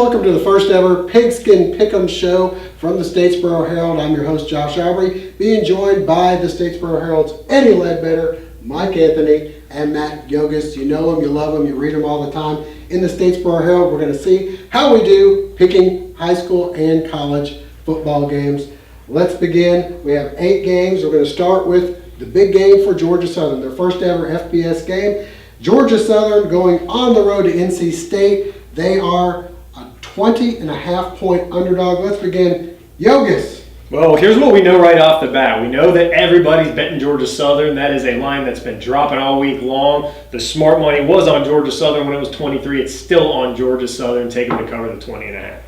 welcome to the first ever Pigskin Pickem show from the Statesboro Herald. I'm your host, Josh Aubrey, being joined by the Statesboro Herald's Eddie Ledbetter, Mike Anthony, and Matt Yogus. You know them, you love them, you read them all the time. In the Statesboro Herald, we're going to see how we do picking high school and college football games. Let's begin. We have 8 games. We're going to start with the big game for Georgia Southern, their first ever FBS game. Georgia Southern going on the road to NC State. They are a 20.5 point underdog. Let's begin. Yogus. Well, here's what we know right off the bat. We know that everybody's betting Georgia Southern. That is a line that's been dropping all week long. The smart money was on Georgia Southern when it was 23. It's still on Georgia Southern, taking to cover the 20.5.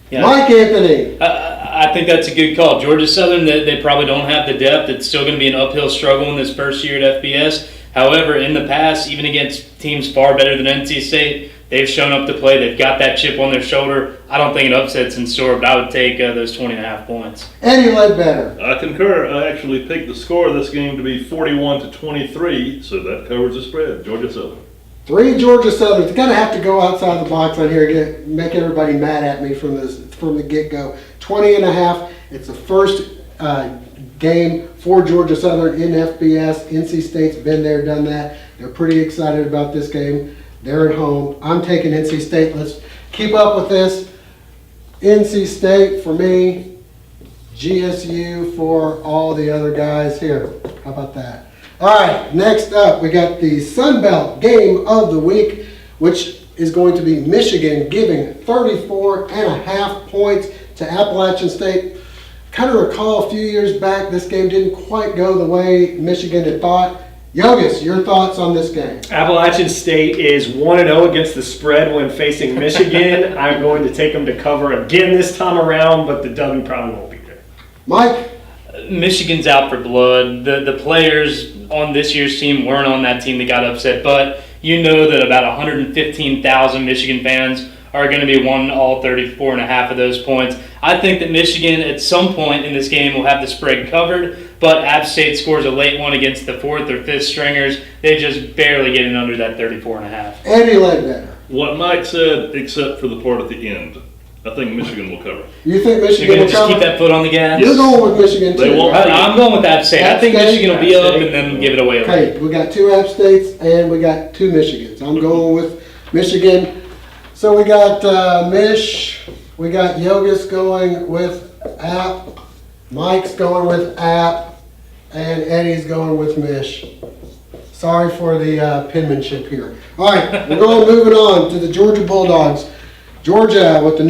Yeah. Mike Anthony. I think that's a good call. Georgia Southern, they probably don't have the depth. It's still going to be an uphill struggle in this first year at FBS. However, in the past, even against teams far better than NC State, they've shown up to play. They've got that chip on their shoulder. I don't think an upset's in store, but I would take those 20.5 points. Eddie Ledbetter. I concur. I actually picked the score of this game to be 41-23, so that covers the spread. Georgia Southern. 3 Georgia Southerns. Going to have to go outside the box on here, make everybody mad at me from the get-go. 20.5. It's the first game for Georgia Southern in FBS. NC State's been there, done that. They're pretty excited about this game. They're at home. I'm taking NC State. Let's keep up with this. NC State for me, GSU for all the other guys here. How about that? All right, next up, we got the Sun Belt game of the week, which is going to be Michigan giving 34.5 points to Appalachian State. Kind of recall a few years back, this game didn't quite go the way Michigan had thought. Yogus, your thoughts on this game? Appalachian State is 1-0 against the spread when facing Michigan. I'm going to take them to cover again this time around, but the W probably won't be there. Mike? Michigan's out for blood. The players on this year's team weren't on that team that got upset, but you know that about 115,000 Michigan fans are going to be wanting all 34.5 of those points. I think that Michigan at some point in this game will have the spread covered, but App State scores a late one against the 4th or 5th stringers. They just barely get in under that 34.5. Eddie Ledbetter. What Mike said, except for the part at the end. I think Michigan will cover. You think You're Michigan going will to just cover? keep that foot on the gas? You're going with Michigan too. They won't. right? I'm going with App State. I think App State. Michigan will be up and then give it away. Okay, we got 2 App States and we got 2 Michigans. I'm going with Michigan. So we got we got Yogus going with App, Mike's going with App, and Eddie's going with Mich. Sorry for the penmanship here. All right, moving on to the Georgia Bulldogs. Georgia with a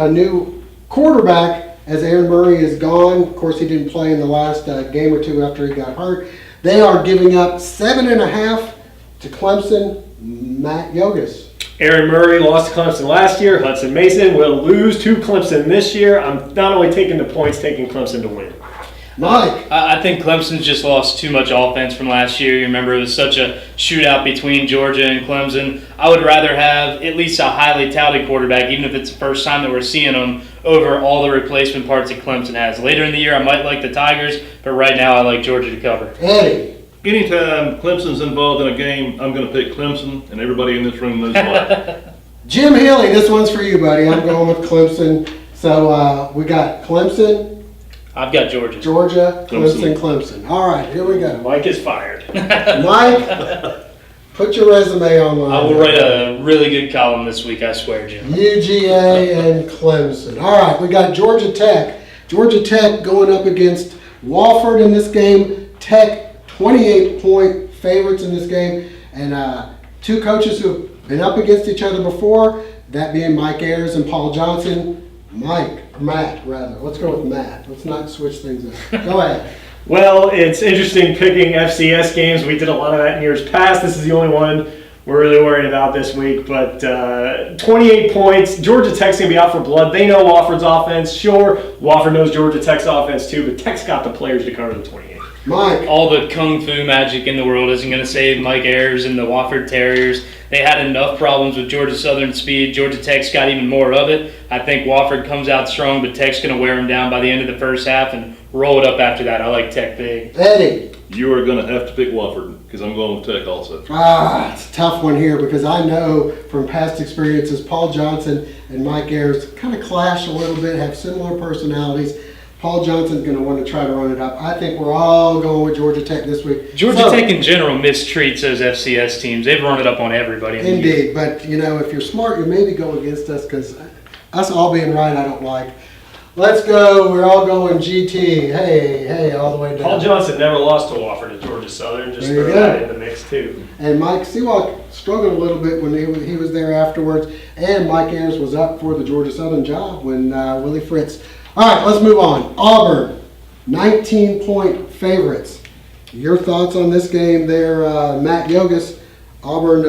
new quarterback as Aaron Murray is gone. Of course, he didn't play in the last game or two after he got hurt. They are giving up 7.5 to Clemson. Matt Yogus. Aaron Murray lost to Clemson last year. Hudson Mason will lose to Clemson this year. I'm not only taking the points, taking Clemson to win. Mike. I think Clemson's just lost too much offense from last year. You remember it was such a shootout between Georgia and Clemson. I would rather have at least a highly touted quarterback, even if it's the first time that we're seeing him, over all the replacement parts that Clemson has. Later in the year, I might like the Tigers, but right now I like Georgia to cover. Eddie. Anytime Clemson's involved in a game, I'm going to pick Clemson, and everybody in this room knows why. Jim Healy, this one's for you, buddy. I'm going with Clemson. So we got Clemson, I've got Georgia. Georgia, Clemson. All right, here we go. Mike is fired. Mike, put your resume online. I will write a really good column this week, I swear, Jim. UGA and Clemson. All right, we got Georgia Tech. Georgia Tech going up against Wofford in this game. Tech 28-point favorites in this game. And 2 coaches who have been up against each other before, that being Mike Ayers and Paul Johnson. Matt, rather. Let's go with Matt. Let's not switch things up. Go ahead. Well, it's interesting picking FCS games. We did a lot of that in years past. This is the only one we're really worried about this week. But 28 points. Georgia Tech's going to be out for blood. They know Wofford's offense. Sure, Wofford knows Georgia Tech's offense too, but Tech's got the players to cover the 28. Mike. All the kung fu magic in the world isn't going to save Mike Ayers and the Wofford Terriers. They had enough problems with Georgia Southern's speed. Georgia Tech's got even more of it. I think Wofford comes out strong, but Tech's going to wear them down by the end of the first half and roll it up after that. I like Tech big. Eddie. You are going to have to pick Wofford because I'm going with Tech also. It's a tough one here because I know from past experiences, Paul Johnson and Mike Ayers kind of clash a little bit, have similar personalities. Paul Johnson's going to want to try to run it up. I think we're all going with Georgia Tech this week. Georgia Tech in general mistreats those FCS teams. They've run it up on everybody. Indeed, but if you're smart, you maybe go against us because us all being right, I don't like. Let's go. We're all going GT. Hey, all the way down. Paul Johnson never lost to Wofford at Georgia Southern. Just There you throw go. that in the mix too. And Mike Seawalk struggled a little bit when he was there afterwards. And Mike Ayers was up for the Georgia Southern job when Willie Fritz. All right, let's move on. Auburn, 19-point favorites. Your thoughts on this game there, Matt Yogus? Auburn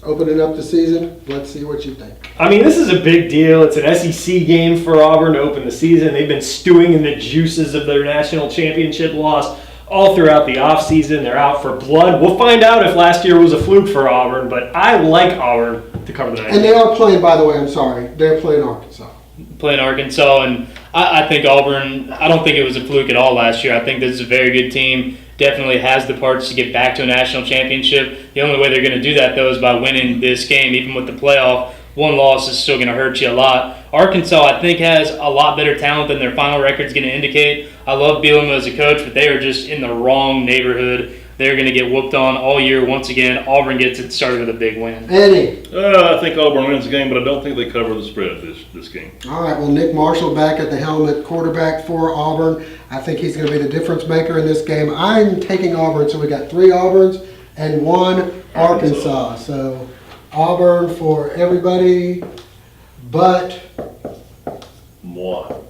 opening up the season. Let's see what you think. I mean, this is a big deal. It's an SEC game for Auburn to open the season. They've been stewing in the juices of their national championship loss all throughout the offseason. They're out for blood. We'll find out if last year was a fluke for Auburn, but I like Auburn to cover the 19. And they are playing, by the way, I'm sorry, they're playing Arkansas. Playing Arkansas, and I think Auburn, I don't think it was a fluke at all last year. I think this is a very good team. Definitely has the parts to get back to a national championship. The only way they're going to do that, though, is by winning this game. Even with the playoff, one loss is still going to hurt you a lot. Arkansas, I think, has a lot better talent than their final record is going to indicate. I love Bielema as a coach, but they are just in the wrong neighborhood. They're going to get whooped on all year once again. Auburn gets it started with a big win. Eddie. I think Auburn wins the game, but I don't think they cover the spread this game. All right, well, Nick Marshall back at the helm at quarterback for Auburn. I think he's going to be the difference maker in this game. I'm taking Auburn, so we got 3 Auburns and 1 Arkansas. So Auburn for everybody but Moi.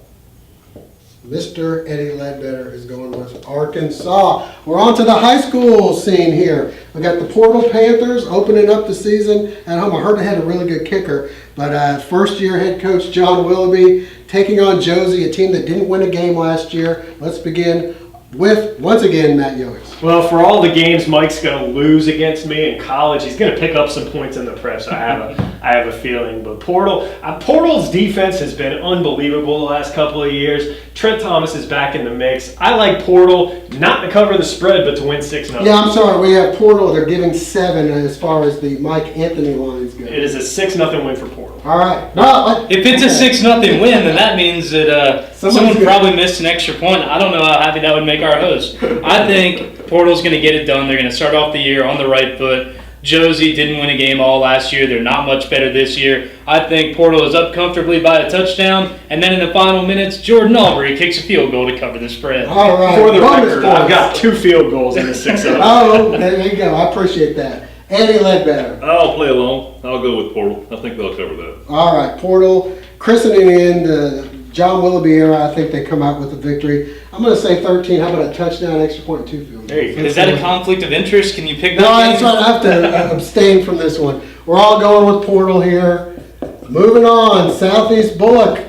Mr. Eddie Ledbetter is going with Arkansas. We're on to the high school scene here. We got the Portal Panthers opening up the season at home. I heard they had a really good kicker, but first-year head coach John Willoughby taking on Josie, a team that didn't win a game last year. Let's begin with, once again, Matt Yost. Well, for all the games Mike's going to lose against me in college, he's going to pick up some points in the prep. So I have a feeling. But Portal's defense has been unbelievable the last couple of years. Trent Thomas is back in the mix. I like Portal not to cover the spread, but to win 6-0. Yeah, I'm sorry. We have Portal. They're giving 7 as far as the Mike Anthony lines go. It is a 6-0 win for Portal. All right. No, If it's a 6-0 win, then that means that someone probably missed an extra point. I don't know how happy that would make our host. I think Portal's going to get it done. They're going to start off the year on the right foot. Josie didn't win a game all last year. They're not much better this year. I think Portal is up comfortably by a touchdown, and then in the final minutes, Jordan Aubrey kicks a field goal to cover the spread. all right. For the Bonus record, points. I've got 2 field goals in the 6-0. Oh, there you go. I appreciate that. Andy Ledbetter. I'll play along. I'll go with Portal. I think they'll cover that. All right, Portal. Christening in the John Willoughby era, I think they come out with a victory. I'm going to say 13. How about a touchdown, extra point, 2 field goals? There you go. Is that a conflict of interest? Can you pick that No, game? that's right. I have to abstain from this one. We're all going with Portal here. Moving on, Southeast Bullock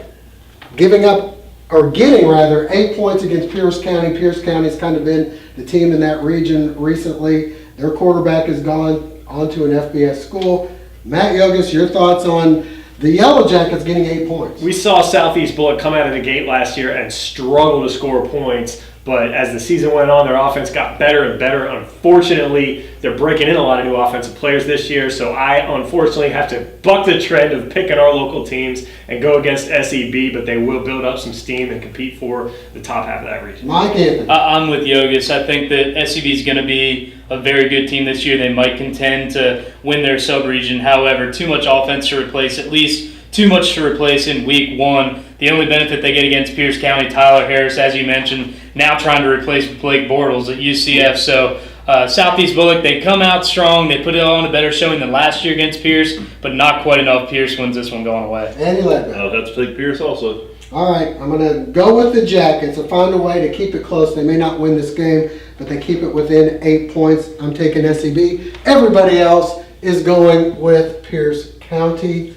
getting 8 points against Pierce County. Pierce County's kind of been the team in that region recently. Their quarterback has gone on to an FBS school. Matt Yogus, your thoughts on the Yellow Jackets getting 8 points? We saw Southeast Bullock come out of the gate last year and struggle to score points, but as the season went on, their offense got better and better. Unfortunately, they're breaking in a lot of new offensive players this year, so I unfortunately have to buck the trend of picking our local teams and go against SEB, but they will build up some steam and compete for the top half of that region. Mike Anthony. I'm with Yogus. I think that SEB is going to be a very good team this year. They might contend to win their sub-region. However, too much offense to replace, at least too much to replace in week 1. The only benefit they get against Pierce County, Tyler Harris, as you mentioned, now trying to replace Blake Bortles at UCF. So Southeast Bullock, they come out strong. They put it on a better showing than last year against Pierce, but not quite enough. Pierce wins this one going away. Andy Ledbetter. I'll have to take Pierce also. All right, I'm going to go with the Jackets. I find a way to keep it close. They may not win this game, but they keep it within 8 points. I'm taking SEB. Everybody else is going with Pierce County.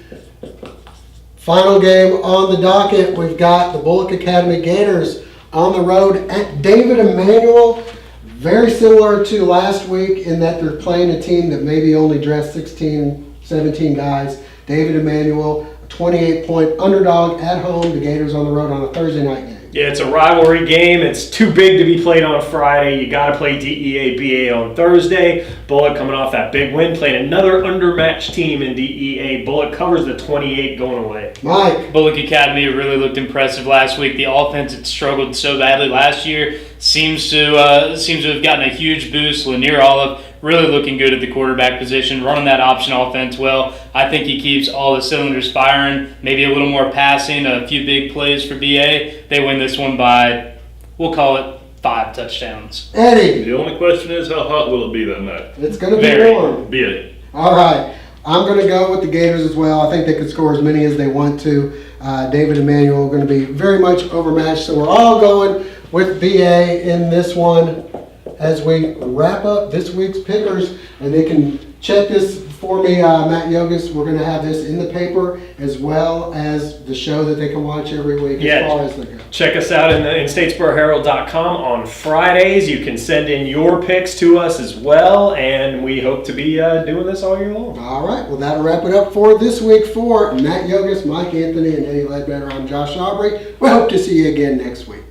Final game on the docket, we've got the Bullock Academy Gators on the road at David Emanuel. Very similar to last week in that they're playing a team that maybe only dressed 16, 17 guys. David Emanuel, a 28-point underdog at home. The Gators on the road on a Thursday night game. Yeah, it's a rivalry game. It's too big to be played on a Friday. You got to play DEA-BA on Thursday. Bullock coming off that big win, playing another undermatched team in DEA. Bullock covers the 28 going away. Mike. Bullock Academy really looked impressive last week. The offense had struggled so badly last year seems to have gotten a huge boost. Lanier Olive really looking good at the quarterback position, running that option offense well. I think he keeps all the cylinders firing, maybe a little more passing, a few big plays for BA. They win this one by, we'll call it 5 touchdowns. Eddie. The only question is, how hot will it be that night? It's going to be Very. warm. Be it. All right. I'm going to go with the Gators as well. I think they could score as many as they want to. David and Manuel are going to be very much overmatched, so we're all going with BA in this one as we wrap up this week's pickers. And they can check this for me, Matt Yogus. We're going to have this in the paper as well as the show that they can watch every week as far as they go. Check us out in statesboroherald.com on Fridays. You can send in your picks to us as well, and we hope to be doing this all year long. All right. Well, that'll wrap it up for this week for Matt Yogus, Mike Anthony, and Eddie Ledbetter. I'm Josh Aubrey. We hope to see you again next week.